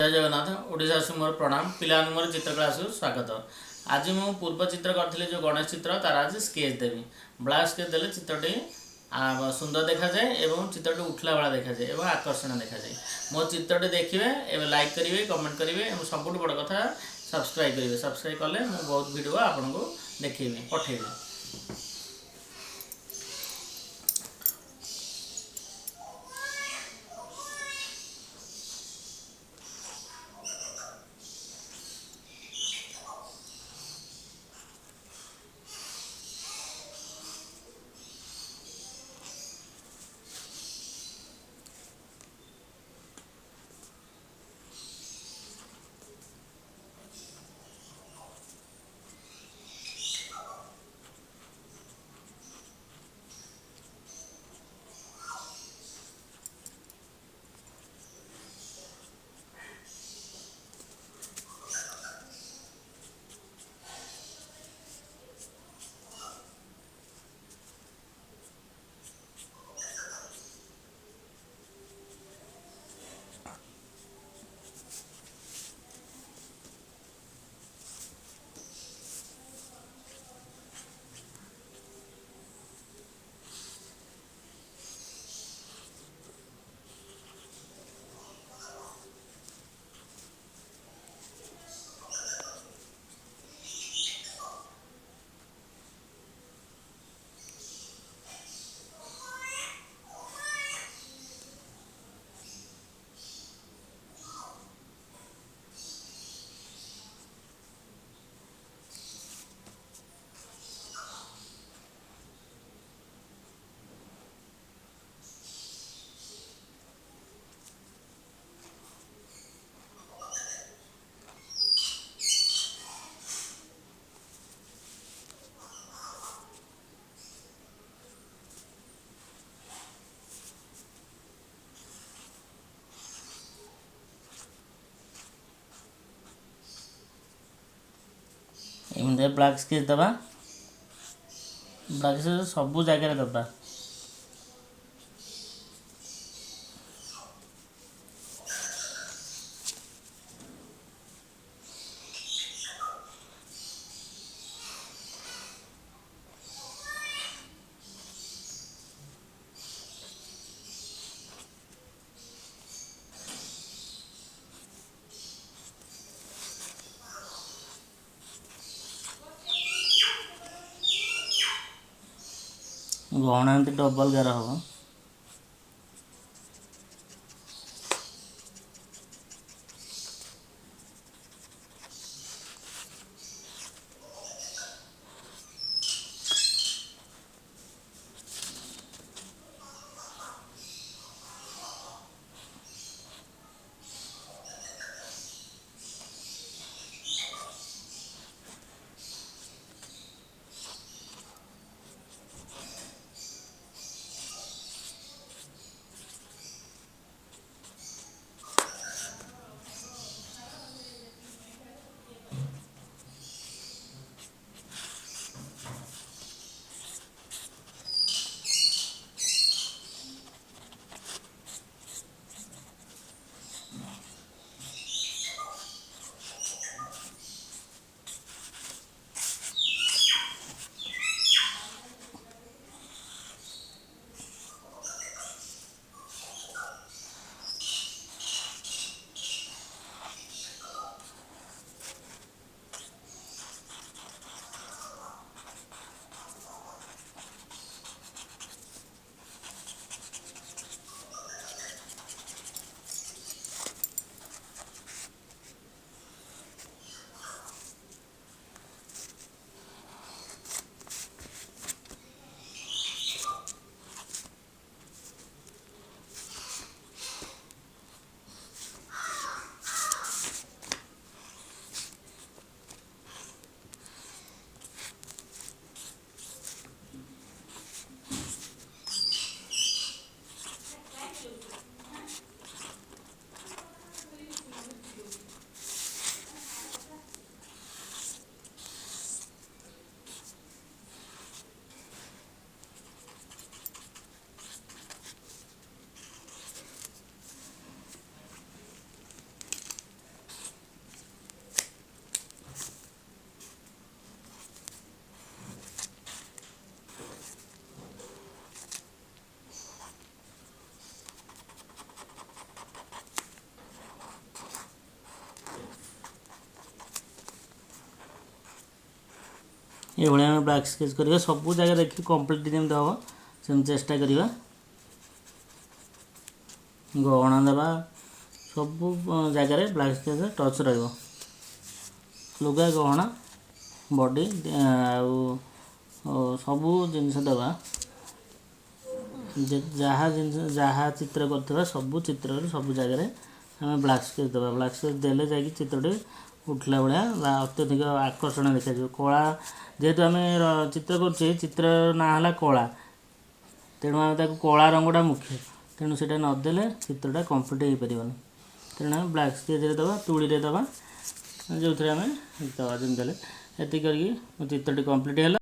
जय जगन्नाथ ओडिशा मोर प्रणाम पिला मोर चित्र क्लास स्वागत। आज मु पूर्व चित्र करी जो गणेश चित्र तार आज स्केच देवी। ब्लाक स्केच देले चित्रटी सुंदर देखा जाए एवं चित्रटी उठला भाला देखा जाए एवं आकर्षण देखा जाए। मो चित्रटी देखिए एवं लाइक करेंगे कमेंट करेंगे और सब बड़ कथा सब्सक्राइब करेंगे। सब्सक्राइब कले मुझे बहुत वीडियो आपको देखी पठेबी। एमती ब्लाक स्केच दबा ब्लाक स्केच सब जगह दबा। गहना एमती डबल गार हम। ଏଇଭଳିଆ ଆମେ ବ୍ଲାକ୍ ସ୍କେଚ୍ କରିବା। ସବୁ ଜାଗା ଦେଖି କମ୍ପ୍ଲିଟ୍ ଯେମିତି ହେବ ସେମିତି ଚେଷ୍ଟା କରିବା। ଗହଣା ଦେବା, ସବୁ ଜାଗାରେ ବ୍ଲାକ୍ ସ୍କେଚ୍ ଟଚ୍ ରହିବ। ଲୁଗା, ଗହଣା, ବଡି ଆଉ ସବୁ ଜିନିଷ ଦେବା। ଯାହା ଜିନିଷ ଯାହା ଚିତ୍ର କରିଥିବା ସବୁ ଚିତ୍ରରେ ସବୁ ଜାଗାରେ ଆମେ ବ୍ଲାକ୍ ସ୍କେଚ୍ ଦେବା। ବ୍ଲାକ୍ ସ୍କେଚ୍ ଦେଲେ ଯାଇକି ଚିତ୍ରଟି ଉଠିଲା ଭଳିଆ ବା ଅତ୍ୟଧିକ ଆକର୍ଷଣ ଦେଖାଯିବ। କଳା ଯେହେତୁ ଆମେ ଚିତ୍ର କରୁଛେ, ଚିତ୍ର ନାଁ ହେଲା କଳା, ତେଣୁ ଆମେ ତାକୁ କଳା ରଙ୍ଗଟା ମୁଖ୍ୟ, ତେଣୁ ସେଇଟା ନଦେଲେ ଚିତ୍ରଟା କମ୍ପ୍ଲିଟ୍ ହେଇପାରିବନି। ତେଣୁ ଆମେ ବ୍ଲାକ୍ ସ୍କେଚ୍ରେ ଦେବା, ତୁଳିରେ ଦେବା, ଯେଉଁଥିରେ ଆମେ ଦେବା ଯେମିତି ହେଲେ। ଏତିକି କରିକି ମୋ ଚିତ୍ରଟି କମ୍ପ୍ଲିଟ୍ ହେଲା।